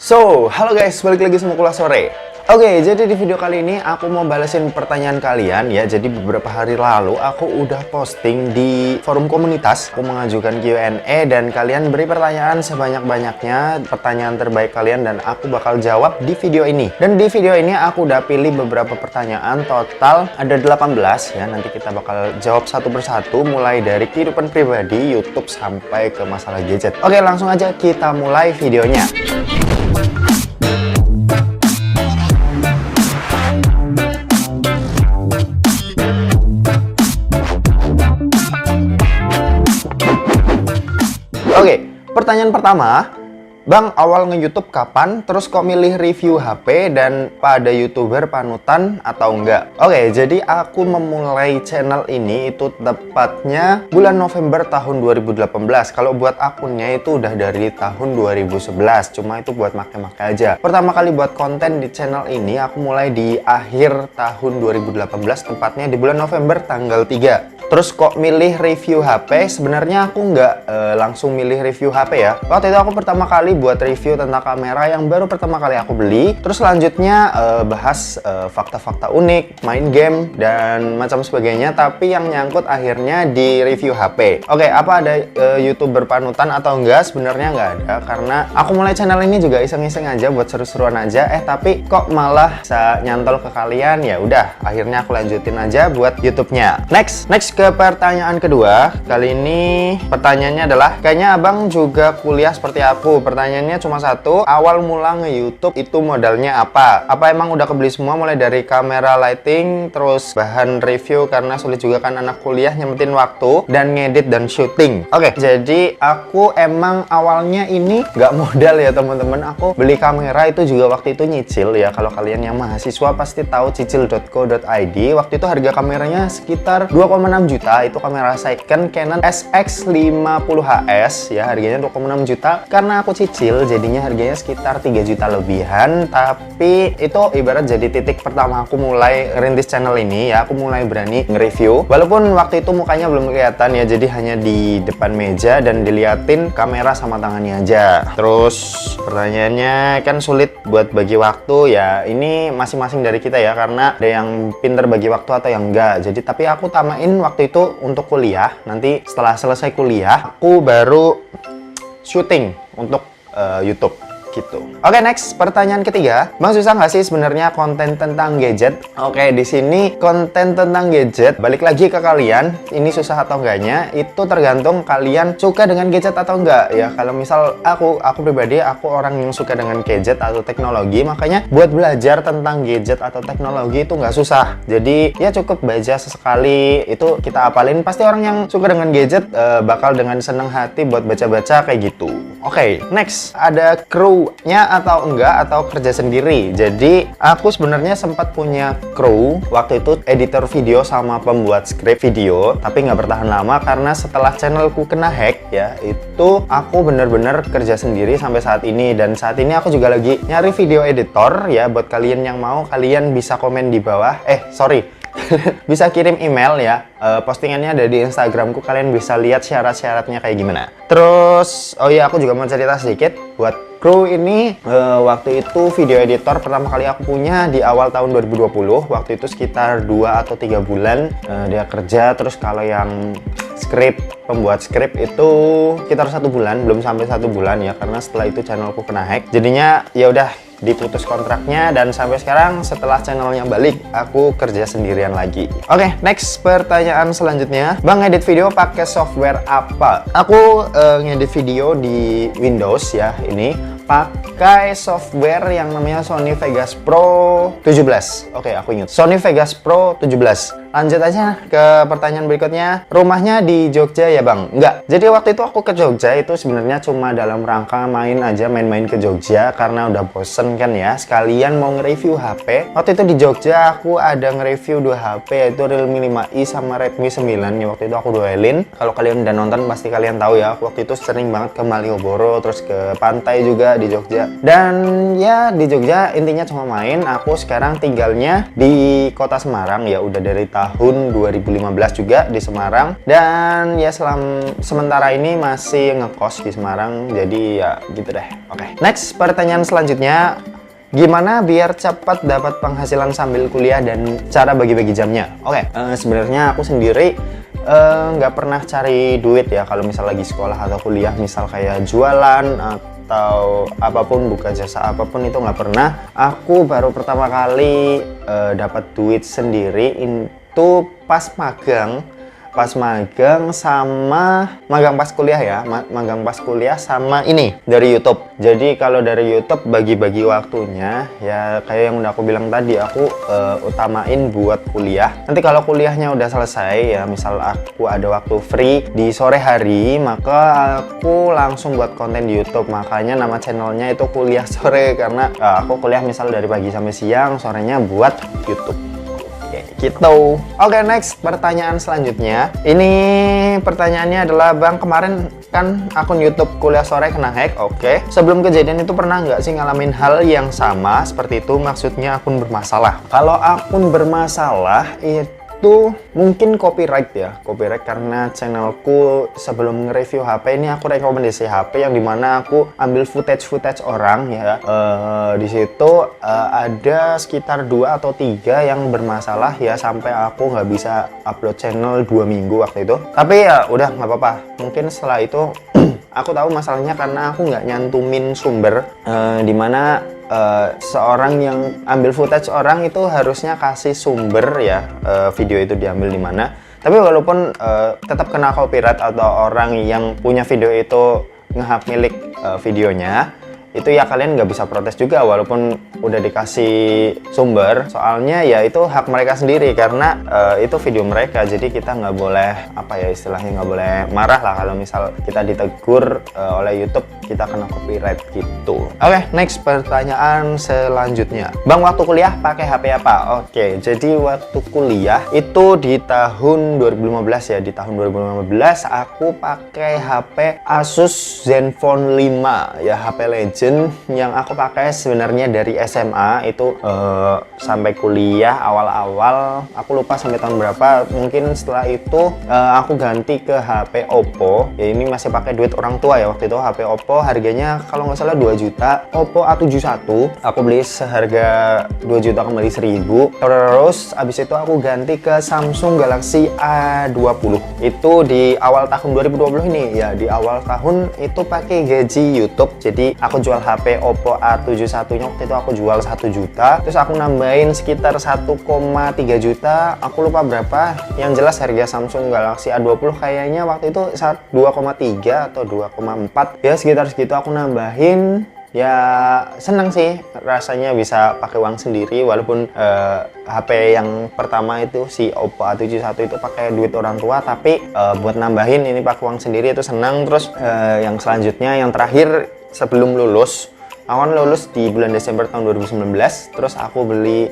Halo guys, balik lagi sama Kulas Sore. Oke, jadi di video kali ini aku mau balesin pertanyaan kalian ya. Jadi beberapa hari lalu aku udah posting di forum komunitas. Aku mengajukan Q&A dan kalian beri pertanyaan sebanyak-banyaknya, pertanyaan terbaik kalian, dan aku bakal jawab di video ini. Dan di video ini aku udah pilih beberapa pertanyaan, total ada 18 ya. Nanti kita bakal jawab satu persatu, mulai dari kehidupan pribadi, YouTube, sampai ke masalah gadget. Oke, langsung aja kita mulai videonya. Oke, pertanyaan pertama, Bang, awal nge-YouTube kapan? Terus kok milih review HP dan pada YouTuber panutan atau enggak? Oke, jadi aku memulai channel ini itu tepatnya bulan November tahun 2018. Kalau buat akunnya itu udah dari tahun 2011, cuma itu buat make-make aja. Pertama kali buat konten di channel ini aku mulai di akhir tahun 2018, tepatnya di bulan November tanggal 3. Terus kok milih review HP? Sebenarnya aku nggak langsung milih review HP ya. Waktu itu aku pertama kali buat review tentang kamera yang baru pertama kali aku beli. Terus selanjutnya bahas fakta-fakta unik, main game, dan macam sebagainya. Tapi yang nyangkut akhirnya di review HP. Oke, apa ada YouTuber panutan atau enggak? Sebenarnya nggak ada, karena aku mulai channel ini juga iseng-iseng aja buat seru-seruan aja. Tapi kok malah bisa nyantol ke kalian? Ya udah, akhirnya aku lanjutin aja buat YouTube-nya. Next ke pertanyaan kedua. Kali ini pertanyaannya adalah, kayaknya abang juga kuliah seperti aku. Pertanyaannya cuma satu, awal mula nge-YouTube itu modalnya apa? Apa emang udah kebeli semua, mulai dari kamera, lighting, terus bahan review, karena sulit juga kan anak kuliah nyempetin waktu, dan ngedit dan syuting. Oke, jadi aku emang awalnya ini nggak modal ya teman-teman. Aku beli kamera itu juga waktu itu nyicil ya. Kalau kalian yang mahasiswa pasti tahu cicil.co.id. Waktu itu harga kameranya sekitar 2,6 juta. Itu kamera second Canon SX50HS ya, harganya 2,6 juta. Karena aku cicil jadinya harganya sekitar 3 juta lebihan. Tapi itu ibarat jadi titik pertama aku mulai rintis channel ini ya. Aku mulai berani nge-review, walaupun waktu itu mukanya belum kelihatan ya, jadi hanya di depan meja dan diliatin kamera sama tangannya aja. Terus pertanyaannya kan sulit buat bagi waktu ya. Ini masing-masing dari kita ya, karena ada yang pinter bagi waktu atau yang enggak. Jadi tapi aku tamain waktu itu untuk kuliah. Nanti setelah selesai kuliah aku baru syuting untuk YouTube gitu. Oke, next pertanyaan ketiga, Bang, susah nggak sih sebenarnya konten tentang gadget? Oke, di sini konten tentang gadget balik lagi ke kalian. Ini susah atau enggaknya itu tergantung kalian suka dengan gadget atau enggak ya. Kalau misal aku pribadi, aku orang yang suka dengan gadget atau teknologi, makanya buat belajar tentang gadget atau teknologi itu nggak susah. Jadi ya cukup baca sesekali, itu kita apalin. Pasti orang yang suka dengan gadget bakal dengan senang hati buat baca-baca kayak gitu. Oke, next ada kru-nya atau enggak, atau kerja sendiri. Jadi aku sebenarnya sempat punya kru waktu itu, editor video sama pembuat skrip video, tapi nggak bertahan lama karena setelah channelku kena hack ya, itu aku bener-bener kerja sendiri sampai saat ini. Dan saat ini aku juga lagi nyari video editor ya. Buat kalian yang mau, kalian bisa komen di bawah, bisa kirim email ya. Postingannya ada di Instagramku, kalian bisa lihat syarat-syaratnya kayak gimana. Terus oh iya, aku juga mau cerita sedikit buat kru ini. Waktu itu video editor pertama kali aku punya di awal tahun 2020. Waktu itu sekitar 2 atau 3 bulan dia kerja. Terus kalau yang pembuat skrip itu sekitar 1 bulan, belum sampai 1 bulan ya, karena setelah itu channelku kena hack. Jadinya ya udah diputus kontraknya, dan sampai sekarang setelah channelnya balik aku kerja sendirian lagi. Oke, next pertanyaan selanjutnya, Bang, ngedit video pakai software apa? Aku ngedit video di Windows ya, ini pakai software yang namanya Sony Vegas Pro 17. Oke, aku ingat Sony Vegas Pro 17. Lanjut aja ke pertanyaan berikutnya, rumahnya di Jogja ya Bang? Enggak, jadi waktu itu aku ke Jogja itu sebenarnya cuma dalam rangka main ke Jogja karena udah bosen kan ya, sekalian mau nge-review HP. Waktu itu di Jogja aku ada nge-review 2 HP, yaitu Realme 5i sama Redmi 9 ya. Waktu itu aku duelin. Kalau kalian udah nonton pasti kalian tahu ya, aku waktu itu sering banget ke Malioboro, terus ke pantai juga di Jogja. Dan ya di Jogja intinya cuma main. Aku sekarang tinggalnya di kota Semarang ya, udah dari tahun 2015 juga di Semarang. Dan ya sementara ini masih ngekos di Semarang, jadi ya gitu deh. Oke, next pertanyaan selanjutnya. Gimana biar cepat dapat penghasilan sambil kuliah dan cara bagi-bagi jamnya? Oke, sebenarnya aku sendiri nggak pernah cari duit ya kalau misal lagi sekolah atau kuliah, misal kayak jualan atau apapun, buka jasa apapun, itu nggak pernah. Aku baru pertama kali dapat duit sendiri itu pas magang sama magang pas kuliah ya, magang pas kuliah sama ini dari YouTube. Jadi kalau dari YouTube bagi-bagi waktunya ya kayak yang udah aku bilang tadi, aku utamain buat kuliah. Nanti kalau kuliahnya udah selesai ya, misal aku ada waktu free di sore hari, maka aku langsung buat konten di YouTube. Makanya nama channelnya itu Kuliah Sore, karena aku kuliah misal dari pagi sampai siang, sorenya buat YouTube. Gitu. Oke, next pertanyaan selanjutnya. Ini pertanyaannya adalah, Bang, kemarin kan akun YouTube Kuliah Sore kena hack. Oke. Sebelum kejadian itu pernah nggak sih ngalamin hal yang sama seperti itu? Maksudnya akun bermasalah. Kalau akun bermasalah itu mungkin copyright ya, copyright, karena channelku sebelum nge-review HP ini aku rekomendasi HP yang dimana aku ambil footage orang ya. Di situ ada sekitar 2 atau 3 yang bermasalah ya, sampai aku nggak bisa upload channel 2 minggu waktu itu. Tapi ya udah nggak apa-apa. Mungkin setelah itu aku tahu masalahnya karena aku nggak nyantumin sumber, dimana seorang yang ambil footage orang itu harusnya kasih sumber ya, video itu diambil di mana. Tapi walaupun tetap kena copyright atau orang yang punya video itu nge-hack milik videonya, itu ya kalian nggak bisa protes juga walaupun udah dikasih sumber, soalnya ya itu hak mereka sendiri karena itu video mereka. Jadi kita nggak boleh, apa ya istilahnya, nggak boleh marah lah kalau misal kita ditegur oleh YouTube, kita kena copyright gitu. Oke, next pertanyaan selanjutnya. Bang, waktu kuliah pakai HP apa? Oke, jadi waktu kuliah itu di tahun 2015 ya, di tahun 2015 aku pakai HP Asus Zenfone 5 ya, HP Legend yang aku pakai sebenarnya dari SMA itu sampai kuliah awal-awal. Aku lupa sampai tahun berapa. Mungkin setelah itu aku ganti ke HP Oppo. Ya ini masih pakai duit orang tua ya waktu itu. HP Oppo harganya kalau nggak salah 2 juta. Oppo A71 aku beli seharga 2 juta kembali 1.000. Terus abis itu aku ganti ke Samsung Galaxy A20. Itu di awal tahun 2020 ini ya. Di awal tahun itu pakai gaji YouTube. Jadi aku jual HP Oppo A71 nya waktu itu aku jual 1 juta, terus aku nambahin sekitar 1,3 juta, aku lupa berapa. Yang jelas harga Samsung Galaxy A20 kayaknya waktu itu 2,3 atau 2,4 ya, sekitar segitu aku nambahin. Ya seneng sih rasanya bisa pakai uang sendiri, walaupun HP yang pertama itu si Oppo A71 itu pakai duit orang tua, tapi buat nambahin ini pakai uang sendiri itu senang. Terus yang selanjutnya, yang terakhir sebelum lulus, aku kan lulus di bulan Desember tahun 2019, terus aku beli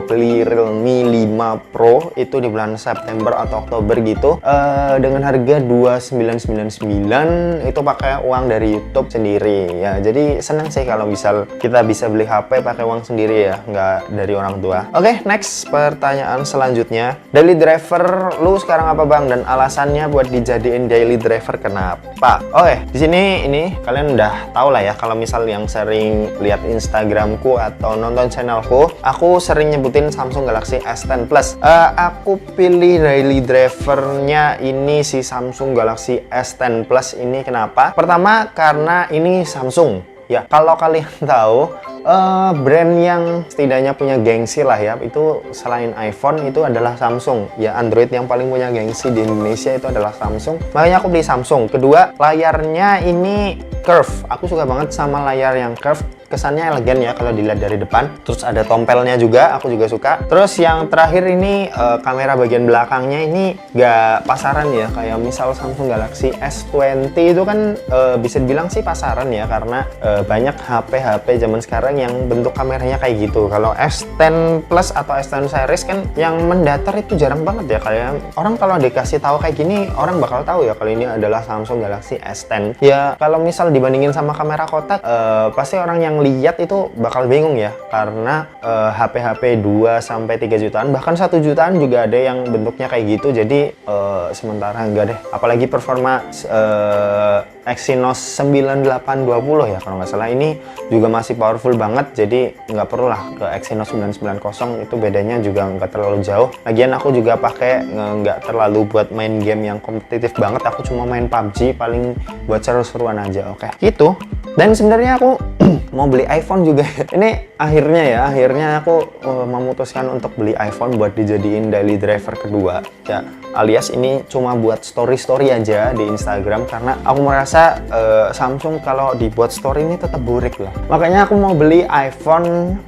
beli Realme 5 Pro itu di bulan September atau Oktober gitu, dengan harga 2.999, itu pakai uang dari YouTube sendiri ya. Jadi senang sih kalau misal kita bisa beli HP pakai uang sendiri ya, nggak dari orang tua. Oke, next pertanyaan selanjutnya. Daily driver lu sekarang apa, Bang? Dan alasannya buat dijadiin daily driver kenapa? Oke, di sini ini kalian udah tahu lah ya, kalau misal yang sering lihat Instagramku atau nonton channelku, aku sering nyebutin Samsung Galaxy S10 Plus. Aku pilih daily drivernya ini si Samsung Galaxy S10 Plus ini. Kenapa? Pertama karena ini Samsung ya. Kalau kalian tahu brand yang setidaknya punya gengsi lah ya, itu selain iPhone itu adalah Samsung ya. Android yang paling punya gengsi di Indonesia itu adalah Samsung, makanya aku beli Samsung. Kedua, layarnya ini curve, aku suka banget sama layar yang curve. kesannya elegan ya kalau dilihat dari depan. Terus ada tompelnya juga, aku juga suka. Terus yang terakhir ini kamera bagian belakangnya ini nggak pasaran ya, kayak misal Samsung Galaxy S20 itu kan bisa dibilang sih pasaran ya, karena banyak HP zaman sekarang yang bentuk kameranya kayak gitu. Kalau S10 Plus atau S10 series kan yang mendatar itu jarang banget ya, kayak orang kalau dikasih tahu kayak gini orang bakal tahu ya kalau ini adalah Samsung Galaxy S10. Ya kalau misal dibandingin sama kamera kotak, pasti orang yang lihat itu bakal bingung ya, karena HP 2 sampai 3 jutaan bahkan 1 jutaan juga ada yang bentuknya kayak gitu. Jadi sementara enggak deh, apalagi performa Exynos 9820 ya kalau nggak salah, ini juga masih powerful banget, jadi nggak perlu lah ke Exynos 990, itu bedanya juga nggak terlalu jauh. Lagian aku juga pakai nggak terlalu buat main game yang kompetitif banget, aku cuma main PUBG paling buat seru-seruan aja. Oke gitu. Dan sebenarnya aku mau beli iPhone juga. Ini akhirnya aku memutuskan untuk beli iPhone buat dijadiin daily driver kedua ya, alias ini cuma buat story aja di Instagram, karena aku merasa Samsung kalau dibuat story ini tetap burik lah. Makanya aku mau beli iPhone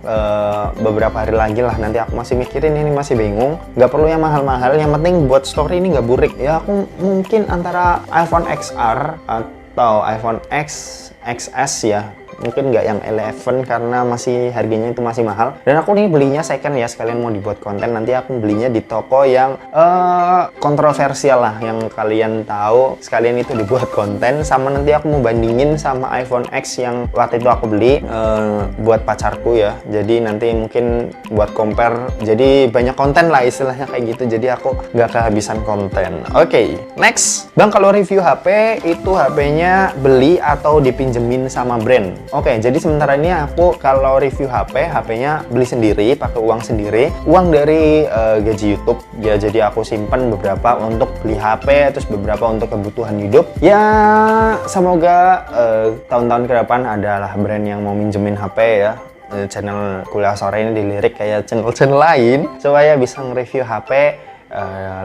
beberapa hari lagi lah, nanti aku masih mikirin, ini masih bingung. Nggak perlu yang mahal-mahal, yang penting buat story ini nggak burik ya. Aku mungkin antara iPhone XR atau iPhone XS ya, mungkin nggak yang 11 karena masih harganya itu masih mahal. Dan aku nih belinya second ya, sekalian mau dibuat konten. Nanti aku belinya di toko yang kontroversial lah, yang kalian tahu, sekalian itu dibuat konten. Sama nanti aku mau bandingin sama iPhone X yang waktu itu aku beli buat pacarku ya. Jadi nanti mungkin buat compare, jadi banyak konten lah istilahnya kayak gitu, jadi aku nggak kehabisan konten. Oke, next Bang, kalau review HP itu HP-nya beli atau dipinjemin sama brand? Oke, jadi sementara ini aku kalau review HP-nya beli sendiri, pakai uang sendiri, uang dari gaji YouTube ya. Jadi aku simpan beberapa untuk beli HP, terus beberapa untuk kebutuhan hidup. Ya semoga tahun-tahun ke depan adalah brand yang mau minjemin HP ya. Channel Kuliah Sore ini dilirik kayak channel-channel lain supaya bisa nge-review HP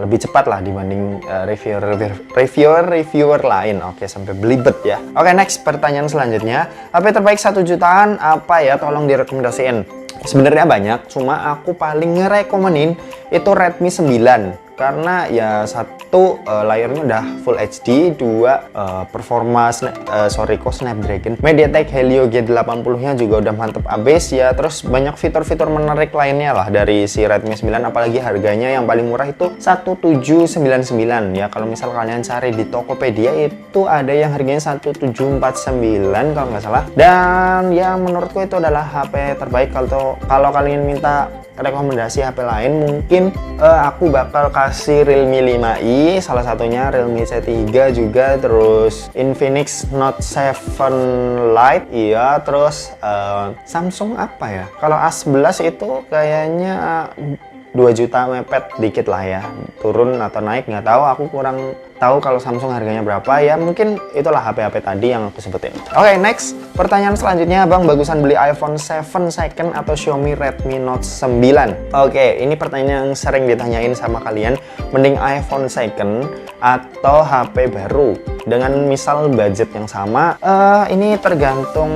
lebih cepat lah dibanding reviewer lain. Oke, sampai belibet ya. Oke, next pertanyaan selanjutnya, HP terbaik 1 jutaan apa ya, tolong direkomendasiin. Sebenarnya banyak, cuma aku paling ngerekomenin itu Redmi 9 karena ya satu layarnya udah Full HD, dua performa Snapdragon MediaTek Helio G80 nya juga udah mantep abis ya. Terus banyak fitur-fitur menarik lainnya lah dari si Redmi 9, apalagi harganya yang paling murah itu 1799 ya. Kalau misal kalian cari di Tokopedia itu ada yang harganya 1749 kalau nggak salah. Dan ya menurutku itu adalah HP terbaik. Kalau kalian minta rekomendasi HP lain, mungkin aku bakal kasih Realme 5i, salah satunya Realme C3 juga, terus Infinix Note 7 Lite iya, terus Samsung apa ya, kalau A11 itu kayaknya 2 juta mepet dikit lah ya, turun atau naik nggak tahu, aku kurang tahu kalau Samsung harganya berapa ya. Mungkin itulah HP-HP tadi yang aku sebutin. Oke, next pertanyaan selanjutnya, Bang, bagusan beli iPhone 7 second atau Xiaomi Redmi Note 9? Oke, ini pertanyaan yang sering ditanyain sama kalian, mending iPhone second atau HP baru dengan misal budget yang sama. Ini tergantung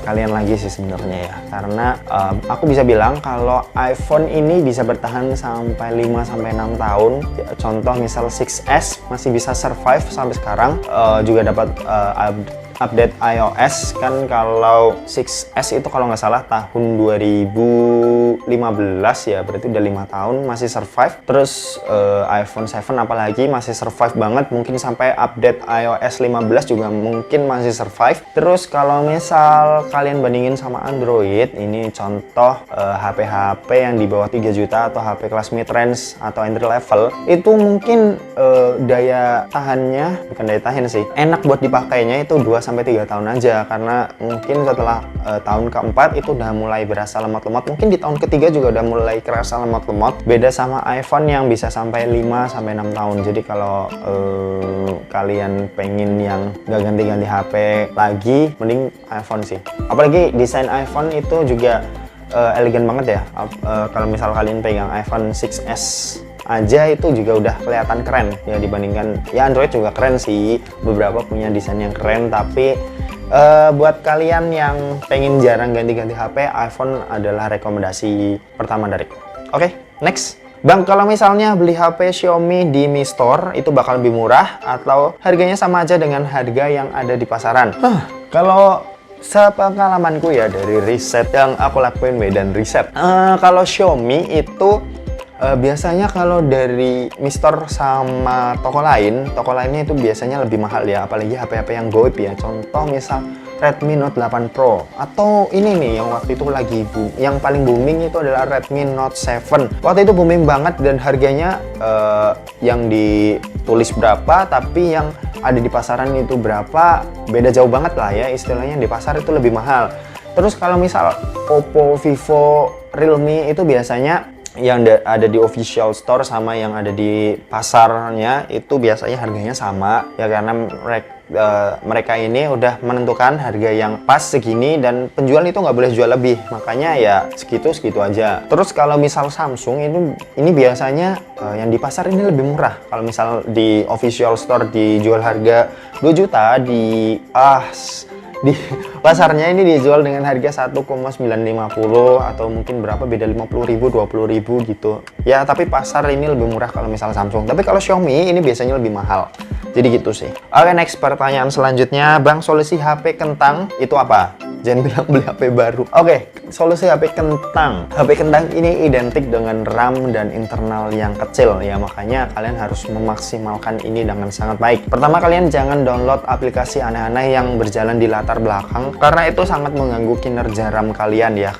kalian lagi sih sebenarnya ya, karena aku bisa bilang kalau iPhone ini bisa bertahan sampai 5-6 tahun ya, contoh misal 6S masih bisa survive sampai sekarang, juga dapat update iOS kan. Kalau 6S itu kalau nggak salah tahun 2015 ya, berarti udah 5 tahun masih survive. Terus iPhone 7 apalagi masih survive banget, mungkin sampai update iOS 15 juga mungkin masih survive. Terus kalau misal kalian bandingin sama Android, ini contoh HP-HP yang di bawah 3 juta atau HP kelas mid-range atau entry level, itu mungkin daya tahannya, bukan daya tahan sih, enak buat dipakainya itu 2-3 tahun aja, karena mungkin setelah tahun keempat itu udah mulai berasa lemot-lemot, mungkin di tahun ketiga juga udah mulai kerasa lemot-lemot. Beda sama iPhone yang bisa sampai 5-6 tahun. Jadi kalau kalian pengen yang gak ganti-ganti HP lagi, mending iPhone sih. Apalagi desain iPhone itu juga elegan banget ya. Kalau misal kalian pegang iPhone 6s aja itu juga udah kelihatan keren ya, dibandingkan ya Android juga keren sih, beberapa punya desain yang keren, tapi Buat kalian yang pengen jarang ganti-ganti HP, iPhone adalah rekomendasi pertama dari Oke, next. Bang, kalau misalnya beli HP Xiaomi di Mi Store, itu bakal lebih murah atau harganya sama aja dengan harga yang ada di pasaran? Kalau sepengalamanku ya, dari riset yang aku lakuin dan riset, kalau Xiaomi itu biasanya kalau dari Mi Store sama toko lainnya itu biasanya lebih mahal ya, apalagi HP-HP yang goib ya. Contoh misal Redmi Note 8 Pro, atau ini nih yang waktu itu lagi yang paling booming itu adalah Redmi Note 7. Waktu itu booming banget dan harganya yang ditulis berapa tapi yang ada di pasaran itu berapa, beda jauh banget lah ya, istilahnya di pasar itu lebih mahal. Terus kalau misal Oppo, Vivo, Realme itu biasanya yang ada di official store sama yang ada di pasarnya itu biasanya harganya sama ya, karena mereka ini udah menentukan harga yang pas segini dan penjual itu nggak boleh jual lebih, makanya ya segitu aja. Terus kalau misal Samsung ini biasanya yang di pasar ini lebih murah. Kalau misal di official store dijual harga 2 juta, di pasarnya ini dijual dengan harga 1,950 atau mungkin berapa, beda 50.000, 20.000 gitu ya. Tapi pasar ini lebih murah kalau misal Samsung, tapi kalau Xiaomi ini biasanya lebih mahal. Jadi gitu sih. Oke, next, pertanyaan selanjutnya, Bang, solusi HP kentang itu apa? Jangan bilang beli HP baru. Oke, solusi HP kentang. HP kentang ini identik dengan RAM dan internal yang kecil ya, makanya kalian harus memaksimalkan ini dengan sangat baik. Pertama, kalian jangan download aplikasi aneh-aneh yang berjalan di latar belakang, karena itu sangat mengganggu kinerja RAM kalian ya.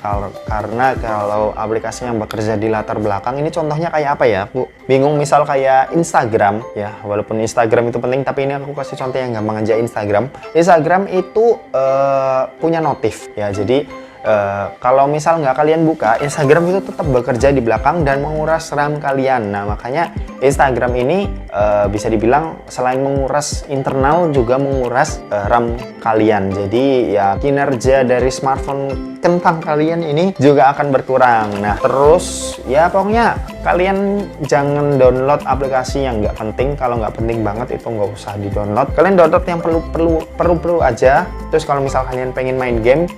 Karena kalau aplikasi yang bekerja di latar belakang ini contohnya kayak apa ya, Bu? Bingung, misal kayak Instagram ya, walaupun Instagram itu penting, tapi ini aku kasih contoh yang gampang aja. Instagram itu punya notif ya, jadi kalau misal nggak kalian buka, Instagram itu tetap bekerja di belakang dan menguras RAM kalian. Nah, makanya Instagram ini bisa dibilang selain menguras internal juga menguras RAM kalian. Jadi ya kinerja dari smartphone kentang kalian ini juga akan berkurang. Nah, terus ya pokoknya kalian jangan download aplikasi yang nggak penting. Kalau nggak penting banget itu nggak usah di download. Kalian download yang perlu aja. Terus kalau misal kalian pengen main game,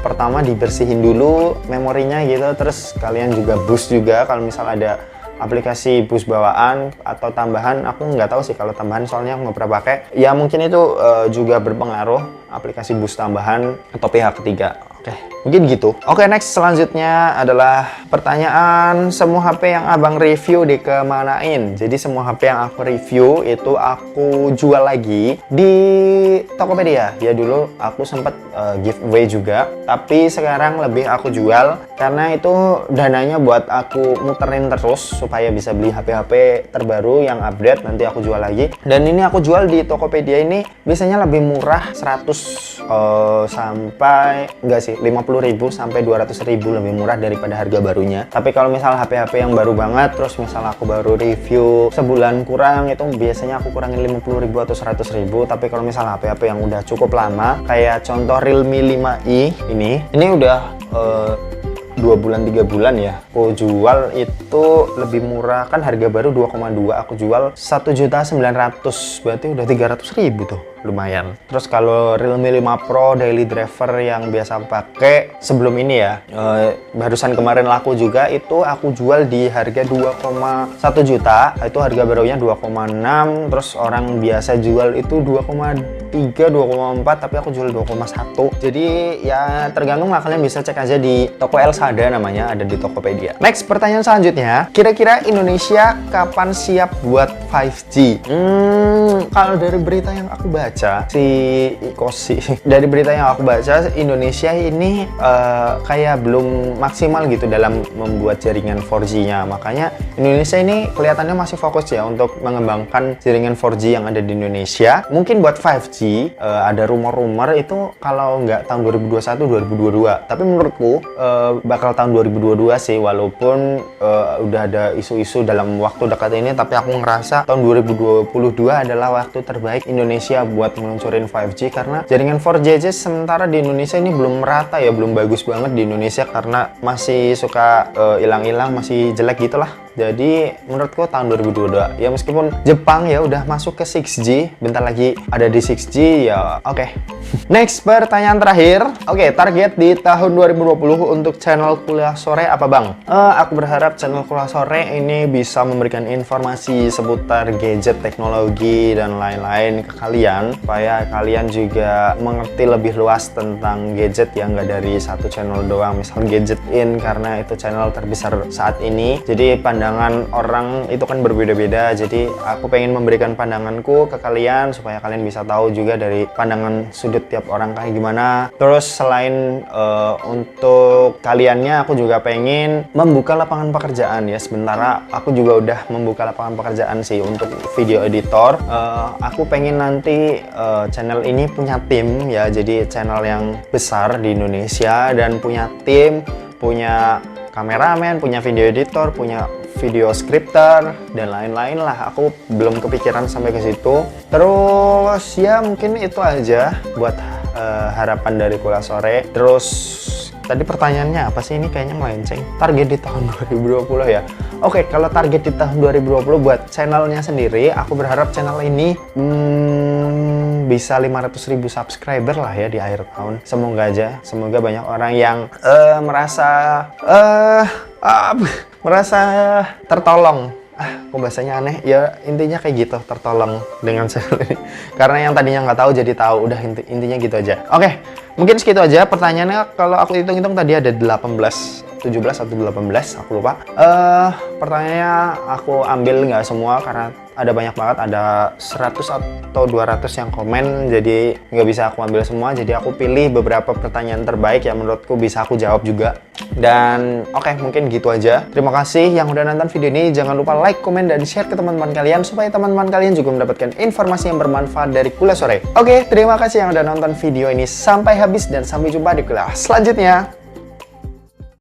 pertama dibersihin dulu memorinya gitu. Terus kalian juga boost juga kalau misal ada aplikasi boost bawaan atau tambahan. Aku nggak tahu sih kalau tambahan, soalnya aku nggak pernah pakai. Ya mungkin itu juga berpengaruh, aplikasi boost tambahan atau pihak ketiga. Oke, mungkin gitu. Oke, next, selanjutnya adalah pertanyaan, semua HP yang abang review dikemanain? Jadi semua HP yang aku review itu aku jual lagi di Tokopedia. Ya dulu aku sempat giveaway juga, tapi sekarang lebih aku jual karena itu dananya buat aku muterin terus supaya bisa beli HP-HP terbaru yang update, nanti aku jual lagi. Dan ini aku jual di Tokopedia ini biasanya lebih murah, 100 sampai enggak sih, 50.000 sampai 200.000 lebih murah daripada harga barunya. Tapi kalau misal HP-HP yang baru banget, terus misal aku baru review sebulan kurang, itu biasanya aku kurangin 50.000 atau 100.000. Tapi kalau misal HP-HP yang udah cukup lama, kayak contoh Realme 5i ini udah 2 bulan 3 bulan ya, aku jual itu lebih murah, kan harga baru 2,2, aku jual 1.900.000, berarti udah 300.000 tuh, lumayan. Terus kalau Realme 5 Pro Daily Driver yang biasa aku pakai sebelum ini ya, barusan kemarin laku juga, itu aku jual di harga 2,1 juta, itu harga barunya 2,6, terus orang biasa jual itu 2,3, 2,4, tapi aku jual 2,1. Jadi ya tergantung lah, kalian bisa cek aja di toko Elsada namanya, ada di Tokopedia. Next, pertanyaan selanjutnya, kira-kira Indonesia kapan siap buat 5G? Kalau dari berita yang aku baca, dari berita yang aku baca, Indonesia ini kayak belum maksimal gitu dalam membuat jaringan 4G-nya. Makanya Indonesia ini kelihatannya masih fokus ya untuk mengembangkan jaringan 4G yang ada di Indonesia. Mungkin buat 5G ada rumor-rumor itu kalau nggak tahun 2021, 2022. Tapi menurutku bakal tahun 2022 sih, walaupun udah ada isu-isu dalam waktu dekat ini, tapi aku ngerasa tahun 2022 adalah waktu terbaik Indonesia buat meluncurin 5G, karena jaringan 4G aja sementara di Indonesia ini belum merata ya, belum bagus banget di Indonesia karena masih suka hilang-hilang, masih jelek gitulah. Jadi menurutku tahun 2022 ya, meskipun Jepang ya udah masuk ke 6G, bentar lagi ada di 6G ya. Oke. Next, pertanyaan terakhir. Oke, target di tahun 2020 untuk channel Kuliah Sore apa Bang? Aku berharap channel Kuliah Sore ini bisa memberikan informasi seputar gadget, teknologi, dan lain-lain ke kalian, supaya kalian juga mengerti lebih luas tentang gadget yang nggak dari satu channel doang. Misal Gadget In, karena itu channel terbesar saat ini. Jadi pandangan orang itu kan berbeda-beda. Jadi aku pengen memberikan pandanganku ke kalian supaya kalian bisa tahu juga dari pandangan sudut tiap orang kayak gimana. Terus selain untuk kaliannya, aku juga pengen membuka lapangan pekerjaan ya. Sementara aku juga udah membuka lapangan pekerjaan sih untuk video editor. Aku pengen nanti channel ini punya tim ya. Jadi channel yang besar di Indonesia dan punya tim, punya kameramen, punya video editor, punya video scripter, dan lain-lain lah. Aku belum kepikiran sampai ke situ. Terus ya mungkin itu aja buat harapan dari Kuliah Sore. Terus tadi pertanyaannya apa sih? Ini kayaknya melenceng. Target di tahun 2020 ya. Oke, kalau target di tahun 2020 buat channelnya sendiri, aku berharap channel ini bisa 500.000 subscriber lah ya di akhir tahun. Semoga aja, semoga banyak orang yang merasa tertolong. Kok bahasanya aneh ya, intinya kayak gitu, tertolong dengan channel ini. Karena yang tadinya nggak tahu jadi tahu, udah intinya gitu aja. Oke, mungkin segitu aja pertanyaannya. Kalau aku hitung-hitung tadi ada 17 atau 18, aku lupa. Pertanyaannya aku ambil nggak semua karena ada banyak banget, ada 100 atau 200 yang komen, jadi nggak bisa aku ambil semua. Jadi aku pilih beberapa pertanyaan terbaik yang menurutku bisa aku jawab juga. Dan oke, mungkin gitu aja. Terima kasih yang udah nonton video ini. Jangan lupa like, komen, dan share ke teman-teman kalian supaya teman-teman kalian juga mendapatkan informasi yang bermanfaat dari Kuliah Sore. Oke, terima kasih yang udah nonton video ini sampai habis dan sampai jumpa di kuliah selanjutnya.